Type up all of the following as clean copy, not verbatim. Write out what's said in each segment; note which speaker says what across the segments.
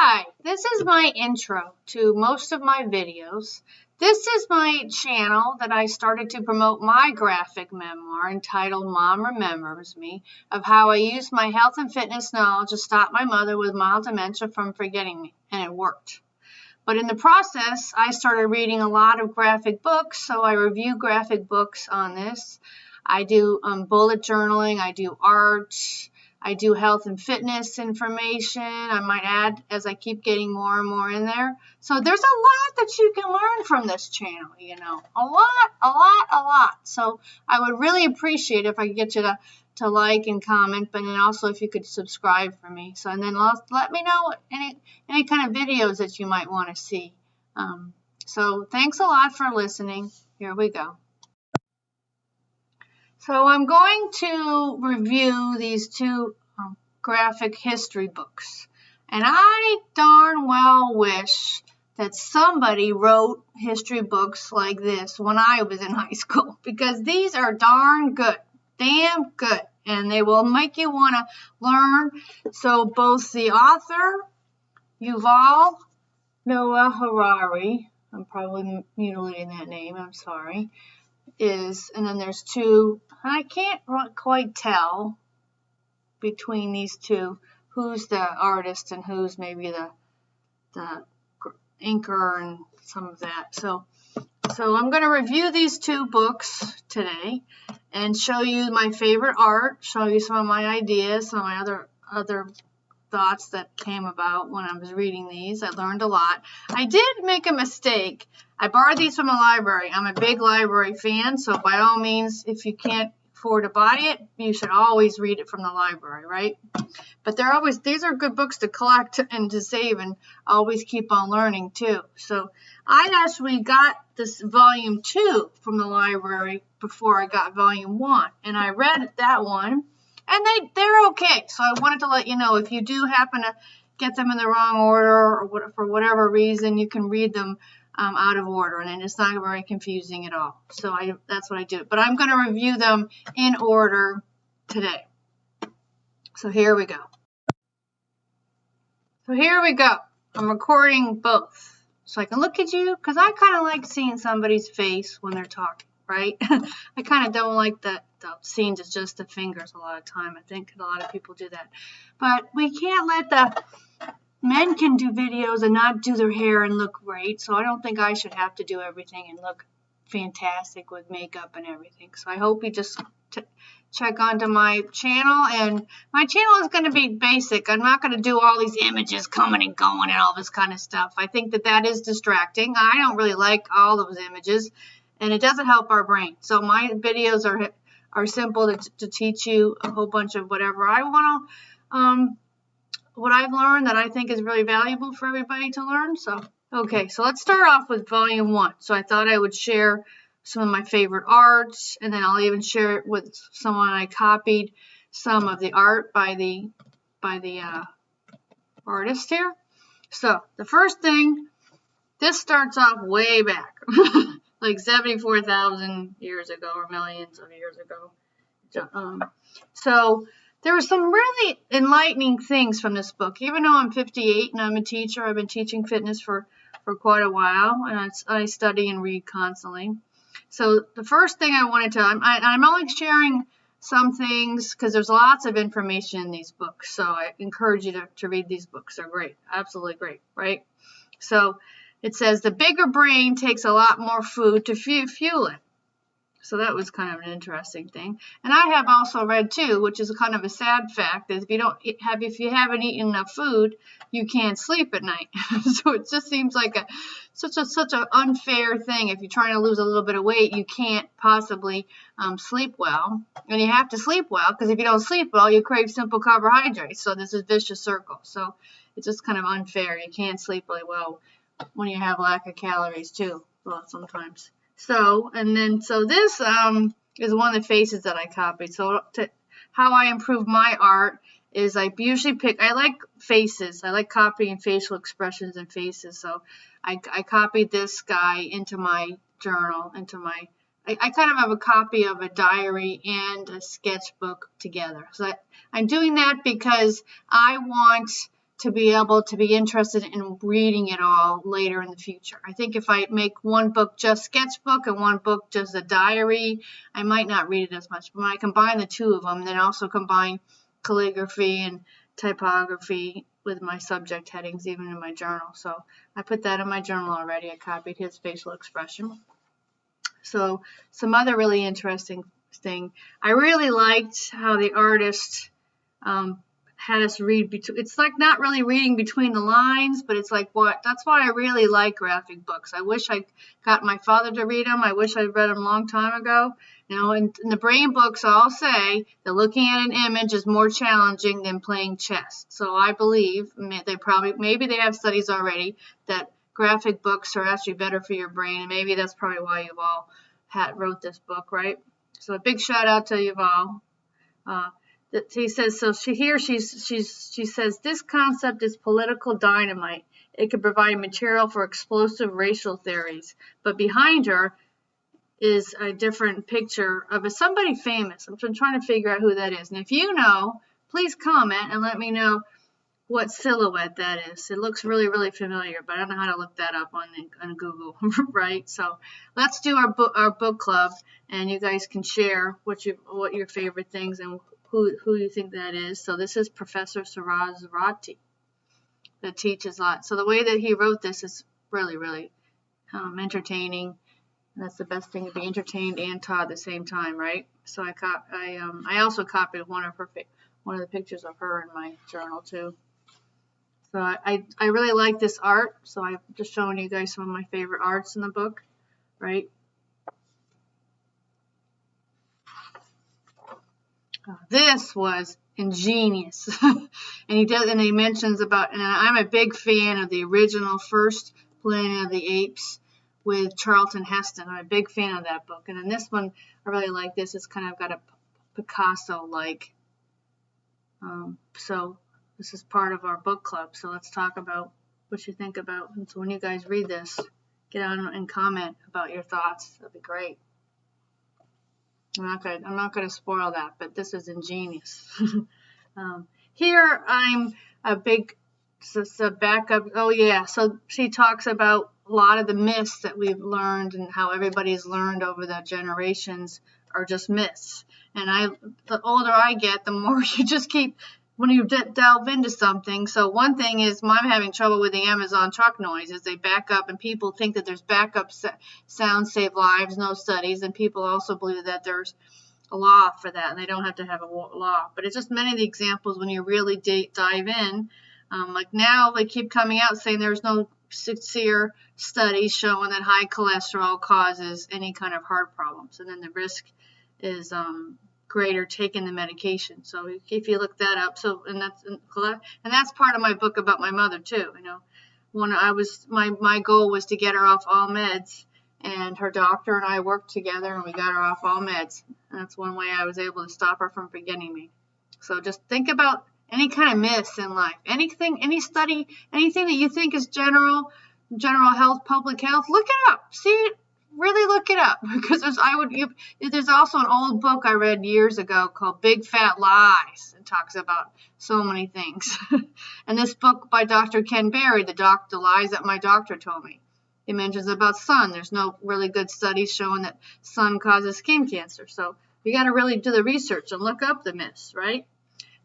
Speaker 1: Hi, this is my intro to most of my videos. This is my channel that I started to promote my graphic memoir entitled Mom Remembers Me, of how I used my health and fitness knowledge to stop my mother with mild dementia from forgetting me, and it worked. But in the process, I started reading a lot of graphic books, so I review graphic books on this. I do bullet journaling, I do art, I do health and fitness information. I might add as I keep getting more and more in there. So there's a lot that you can learn from this channel, you know, a lot. So I would really appreciate if I could get you to like and comment, but then also if you could subscribe for me. So, and then let me know any kind of videos that you might want to see. So thanks a lot for listening. Here we go. So I'm going to review these two graphic history books. And I darn well wish that somebody wrote history books like this when I was in high school, because these are darn good, damn good, and they will make you want to learn. So both the author, Yuval Noah Harari, I'm probably mutilating that name, I'm sorry, and then there's two, I can't quite tell between these two who's the artist and who's maybe the inker and some of that. So I'm going to review these two books today and show you my favorite art, show you some of my ideas, some of my other thoughts that came about when I was reading these. I learned a lot. I did make a mistake. I borrowed these from a library. I'm a big library fan, so by all means, if you can't afford to buy it, you should always read it from the library, right? But these are good books to collect and to save and always keep on learning too. So I actually got this volume 2 from the library before I got volume 1, and I read that one, and they're okay. So I wanted to let you know, if you do happen to get them in the wrong order or for whatever reason, you can read them out of order, and it's not very confusing at all. So that's what I do. But I'm going to review them in order today. So here we go. I'm recording both so I can look at you, because I kind of like seeing somebody's face when they're talking, right? I kind of don't like the scenes as just the fingers a lot of time. I think a lot of people do that. But we can't let men can do videos and not do their hair and look great, so I don't think I should have to do everything and look fantastic with makeup and everything. So I hope you just check onto my channel, and my channel is going to be basic. I'm not going to do all these images coming and going and all this kind of stuff. I think that is distracting. I don't really like all those images, and it doesn't help our brain. So my videos are simple to teach you a whole bunch of whatever I want to what I've learned that I think is really valuable for everybody to learn. So, okay, so let's start off with volume 1. So I thought I would share some of my favorite arts, and then I'll even share it with someone. I copied some of the art by the artist here. So the first thing, this starts off way back, like 74,000 years ago or millions of years ago. So there were some really enlightening things from this book. Even though I'm 58 and I'm a teacher, I've been teaching fitness for quite a while, and I study and read constantly. So the first thing I wanted to, I'm only sharing some things because there's lots of information in these books. So I encourage you to read these books. They're great, absolutely great, right? So it says the bigger brain takes a lot more food to fuel it. So that was kind of an interesting thing. And I have also read too, which is kind of a sad fact, that if you haven't eaten enough food, you can't sleep at night. So it just seems like such an unfair thing. If you're trying to lose a little bit of weight, you can't possibly sleep well. And you have to sleep well, because if you don't sleep well, you crave simple carbohydrates. So this is a vicious circle. So it's just kind of unfair. You can't sleep really well when you have lack of calories too, well, sometimes. So this is one of the faces that I copied. So how I improve my art is I usually I like faces. I like copying facial expressions and faces. So I copied this guy into my journal, I kind of have a copy of a diary and a sketchbook together. So I'm doing that because I want to be able to be interested in reading it all later in the future. I think if I make one book just sketchbook and one book just a diary, I might not read it as much. But when I combine the two of them, then also combine calligraphy and typography with my subject headings, even in my journal. So I put that in my journal already. I copied his facial expression. So some other really interesting thing. I really liked how the artist had us read between. It's like not really reading between the lines, but it's like what. That's why I really like graphic books. I wish I got my father to read them. I wish I'd read them a long time ago. You know, in the brain books, I'll say that looking at an image is more challenging than playing chess. So I believe maybe they have studies already that graphic books are actually better for your brain, and maybe that's probably why Yuval wrote this book, right? So a big shout out to Yuval. He says so. She says this concept is political dynamite. It could provide material for explosive racial theories, but behind her is a different picture of somebody famous. I'm trying to figure out who that is, and if you know, please comment and let me know what silhouette that is. It looks really, really familiar, but I don't know how to look that up on Google, right? So let's do our book club, and you guys can share what your favorite things and who you think that is. So this is Professor Saraswati that teaches a lot. So the way that he wrote this is really, really entertaining. And that's the best thing, to be entertained and taught at the same time, right? So I also copied one of the pictures of her in my journal too. So I really like this art. So I'm just showing you guys some of my favorite arts in the book, right? This was ingenious. and he mentions about, and I'm a big fan of the original first Planet of the Apes with Charlton Heston. I'm a big fan of that book. And in this one, I really like this. It's kind of got a Picasso-like. So this is part of our book club. So let's talk about what you think about. And so when you guys read this, get on and comment about your thoughts. That'd be great. I'm not gonna spoil that, but this is ingenious. Here I'm a big backup. Oh yeah, so she talks about a lot of the myths that we've learned and how everybody's learned over the generations are just myths. And the older I get, the more you just keep when you delve into something. So one thing is I'm having trouble with the Amazon truck noise as they back up, and people think that there's backup sounds save lives, no studies, and people also believe that there's a law for that, and they don't have to have a law. But it's just many of the examples when you really dive in. Like now they keep coming out saying there's no sincere studies showing that high cholesterol causes any kind of heart problems, and then the risk is greater taking the medication. So if you look that up, and that's part of my book about my mother too. You know, when my goal was to get her off all meds, and her doctor and I worked together, and we got her off all meds. And that's one way I was able to stop her from forgetting me. So just think about any kind of myths in life, anything, any study, anything that you think is general health, public health. Look it up. See it. Really look it up, because there's also an old book I read years ago called Big Fat Lies. It talks about so many things. And this book by Dr. Ken Berry, the lies that my doctor told me. He mentions about sun. There's no really good studies showing that sun causes skin cancer. So you got to really do the research and look up the myths, right?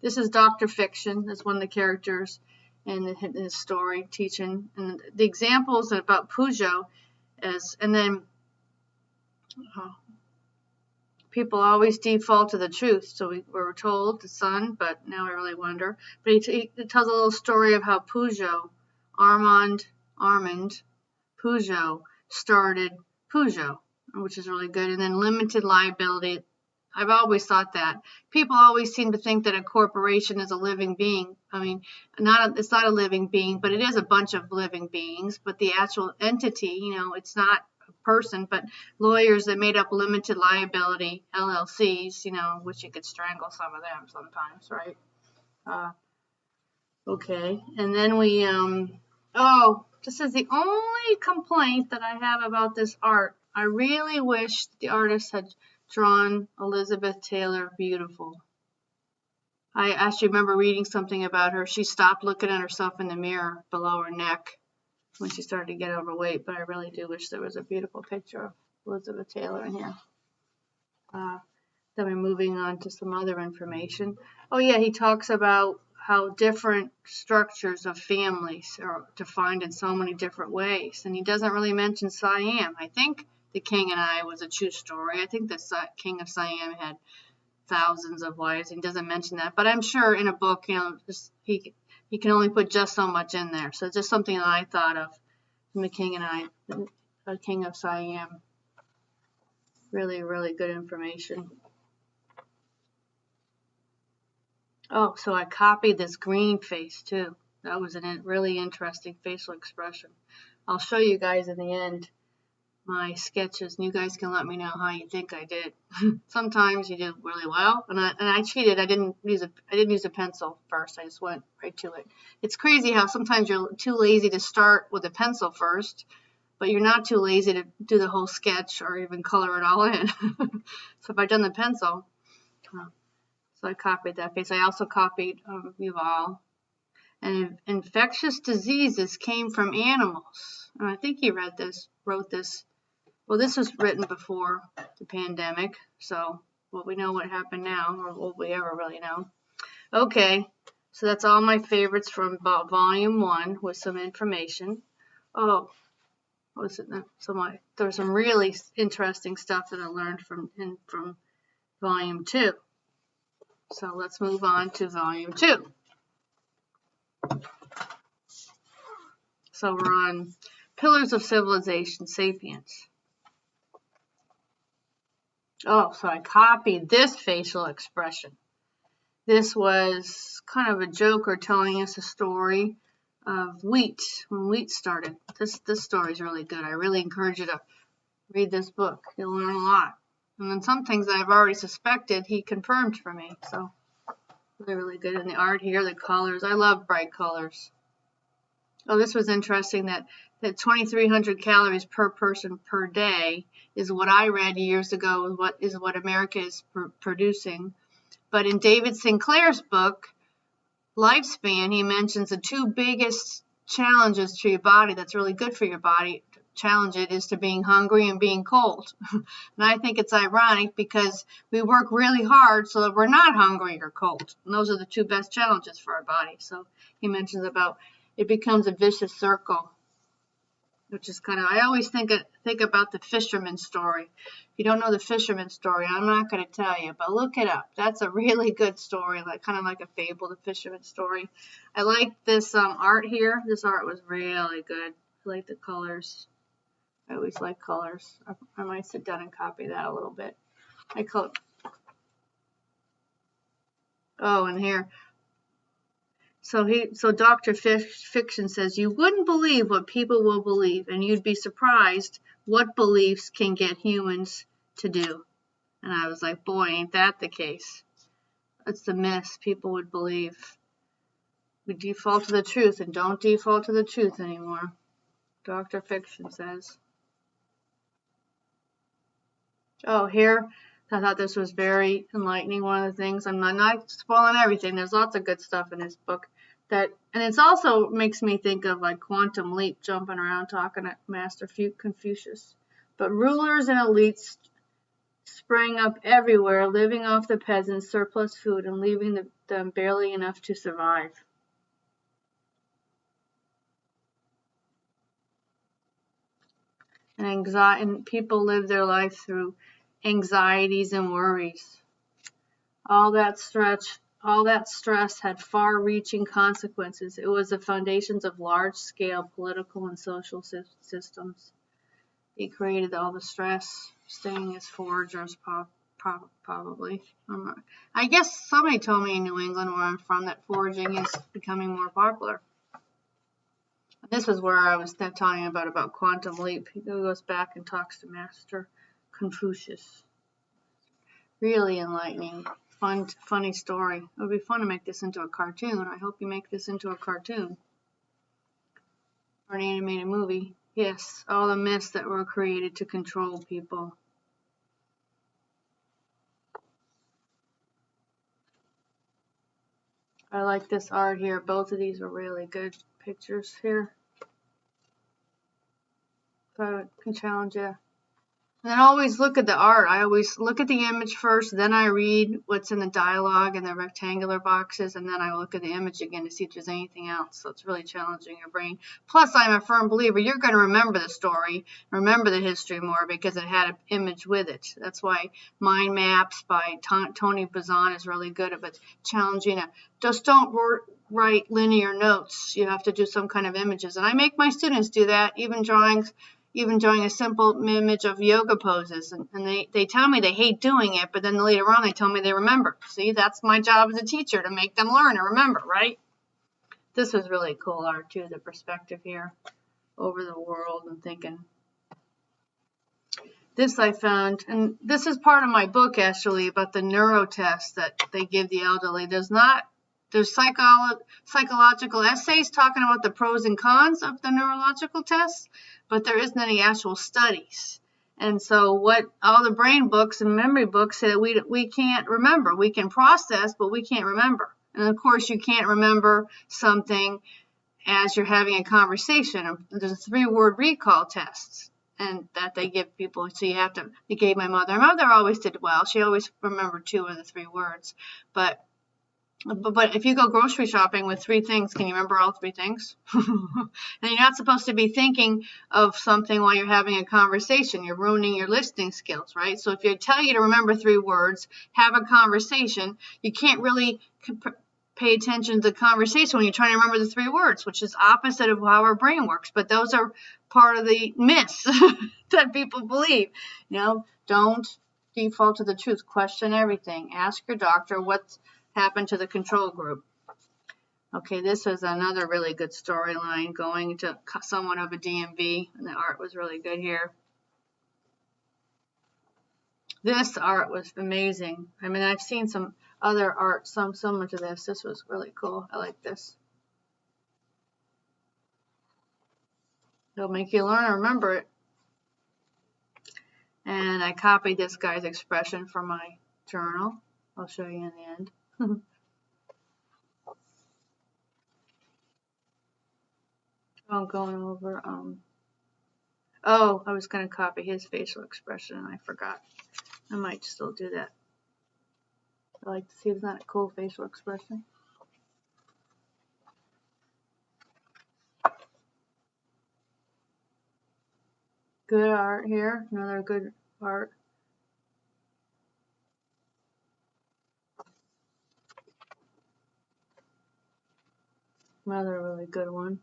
Speaker 1: This is Dr. Fiction. That's one of the characters in his story teaching. And the examples about Peugeot and then people always default to the truth. So we were told the sun, but now I really wonder. But he tells a little story of how Armand Peugeot started Peugeot, which is really good. And then limited liability. I've always thought that. People always seem to think that a corporation is a living being. I mean, it's not a living being, but it is a bunch of living beings. But the actual entity, it's not a person, but lawyers that made up limited liability LLCs, which you could strangle some of them sometimes, right? Okay, and then we, this is the only complaint that I have about this art. I really wish the artist had drawn Elizabeth Taylor beautiful. I actually remember reading something about her. She stopped looking at herself in the mirror below her neck when she started to get overweight, but I really do wish there was a beautiful picture of Elizabeth Taylor in here. Then we're moving on to some other information. Oh yeah, he talks about how different structures of families are defined in so many different ways. And he doesn't really mention Siam. I think The King and I was a true story. I think the King of Siam had thousands of wives. He doesn't mention that. But I'm sure in a book, he can only put just so much in there. So it's just something that I thought of from The King and I, the King of Siam. Really, really good information. Oh, so I copied this green face too. That was a really interesting facial expression. I'll show you guys in the end my sketches, and you guys can let me know how you think I did. Sometimes you do really well, and I cheated. I didn't use a pencil first. I just went right to it. It's crazy how sometimes you're too lazy to start with a pencil first, but you're not too lazy to do the whole sketch or even color it all in. So if I'd done the pencil. So I copied that face. I also copied Yuval. And infectious diseases came from animals. And I think he wrote this. Well, this was written before the pandemic. So will we know what happened now, or will we ever really know? Okay, so that's all my favorites from Volume 1 with some information. Oh, what was it? There was some really interesting stuff that I learned from Volume 2. So let's move on to Volume 2. So we're on Pillars of Civilization, Sapiens. Oh, so I copied this facial expression. This was kind of a joker telling us a story of wheat, when wheat started. This story is really good. I really encourage you to read this book. You'll learn a lot. And then some things that I've already suspected, he confirmed for me. So really, really good. And the art here, the colors. I love bright colors. Oh, this was interesting that 2,300 calories per person per day is what I read years ago, what America is producing. But in David Sinclair's book, Lifespan, he mentions the two biggest challenges to your body that's really good for your body. Challenge it is to being hungry and being cold. And I think it's ironic because we work really hard so that we're not hungry or cold. And those are the two best challenges for our body. So he mentions about it becomes a vicious circle, which is kind of, I always think about the fisherman story. If you don't know the fisherman story, I'm not going to tell you, but look it up. That's a really good story, kind of like a fable, the fisherman story. I like this art here. This art was really good. I like the colors. I always like colors. I might sit down and copy that a little bit. Oh, and here. So Dr. Fiction says, you wouldn't believe what people will believe, and you'd be surprised what beliefs can get humans to do. And I was like, boy, ain't that the case. It's the myths people would believe. We default to the truth and don't default to the truth anymore. Dr. Fiction says. Oh, here, I thought this was very enlightening. One of the things, I'm not spoiling everything. There's lots of good stuff in this book. And it also makes me think of like Quantum Leap, jumping around talking to Master Confucius. But rulers and elites sprang up everywhere, living off the peasants' surplus food and leaving them barely enough to survive. And people live their life through anxieties and worries. All that stress had far-reaching consequences. It was the foundations of large-scale political and social systems. He created all the stress, staying as foragers, probably. I guess somebody told me in New England, where I'm from, that foraging is becoming more popular. This is where I was telling you about Quantum Leap. He goes back and talks to Master Confucius. Really enlightening. Funny story. It would be fun to make this into a cartoon. I hope you make this into a cartoon or an animated movie. Yes, all the myths that were created to control people. I like this art here. Both of these are really good pictures here. So I can challenge you. And then always look at the art. I always look at the image first, then I read what's in the dialogue in the rectangular boxes, and then I look at the image again to see if there's anything else. So it's really challenging your brain. Plus, I'm a firm believer you're going to remember the story, remember the history more because it had an image with it. That's why Mind Maps by Tony Buzan is really good about challenging it. Just don't write linear notes. You have to do some kind of images. And I make my students do that, even drawing a simple image of yoga poses, and they tell me they hate doing it, but then later on they tell me they remember. See, that's my job as a teacher, to make them learn and remember, right? This was really cool art too, the perspective here over the world and thinking. This I found, and this is part of my book actually, about the neuro test that they give the elderly. There's psychological essays talking about the pros and cons of the neurological tests, but there isn't any actual studies. And so what all the brain books and memory books say that we can't remember. We can process, but we can't remember. And of course, you can't remember something as you're having a conversation. There's a 3-word recall test, and that they give people. So they gave my mother. My mother always did well. She always remembered 2 of the 3 words. But if you go grocery shopping with 3 things, can you remember all 3 things? And you're not supposed to be thinking of something while you're having a conversation. You're ruining your listening skills, right? So if you tell you to remember 3 words, have a conversation, you can't really pay attention to the conversation when you're trying to remember the 3 words, which is opposite of how our brain works. But those are part of the myths that people believe. Don't default to the truth. Question everything. Ask your doctor what's happened to the control group. Okay, this is another really good storyline going to somewhat of a DMV, and the art was really good here. This art was amazing. I mean, I've seen some other art, some similar to this. This was really cool. I like this. It'll make you learn and remember it. And I copied this guy's expression from my journal. I'll show you in the end. I'm going over, I was going to copy his facial expression and I forgot. I might still do that. I like to see, isn't that a cool facial expression? Good art here, another good art. Another really good one.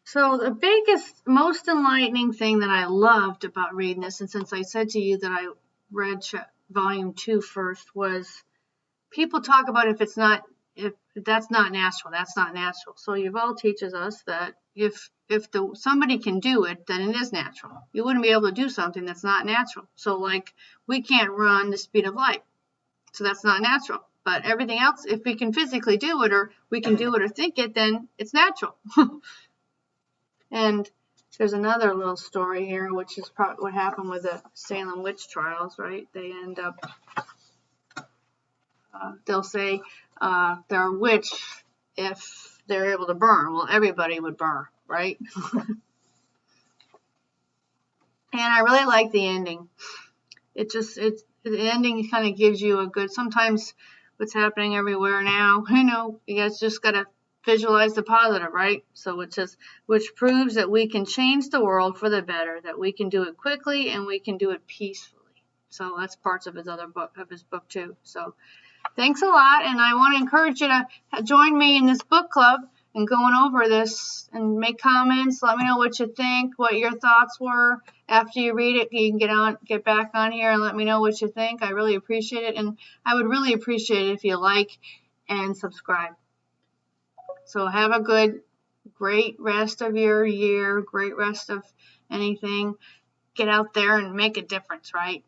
Speaker 1: So the biggest, most enlightening thing that I loved about reading this, and since I said to you that I read volume 2 first, was people talk about if that's not natural, that's not natural. So Yuval teaches us that if somebody can do it, then it is natural. You wouldn't be able to do something that's not natural. So like we can't run the speed of light. So that's not natural. But everything else, if we can physically do it, or we can do it or think it, then it's natural. And there's another little story here, which is probably what happened with the Salem witch trials, right? They end up, they'll say they're a witch if they're able to burn. Well, everybody would burn, right? And I really like the ending. The ending kind of gives you a good, sometimes what's happening everywhere now, you guys just got to visualize the positive, right? So it says, which proves that we can change the world for the better, that we can do it quickly and we can do it peacefully. So that's parts of his book too. So thanks a lot, and I want to encourage you to join me in this book club and going over this and make comments. Let me know what you think, what your thoughts were after you read it. You can get back on here and let me know what you think. I really appreciate it, and I would really appreciate it if you like and subscribe. So have a great rest of your year, great rest of anything. Get out there and make a difference, right?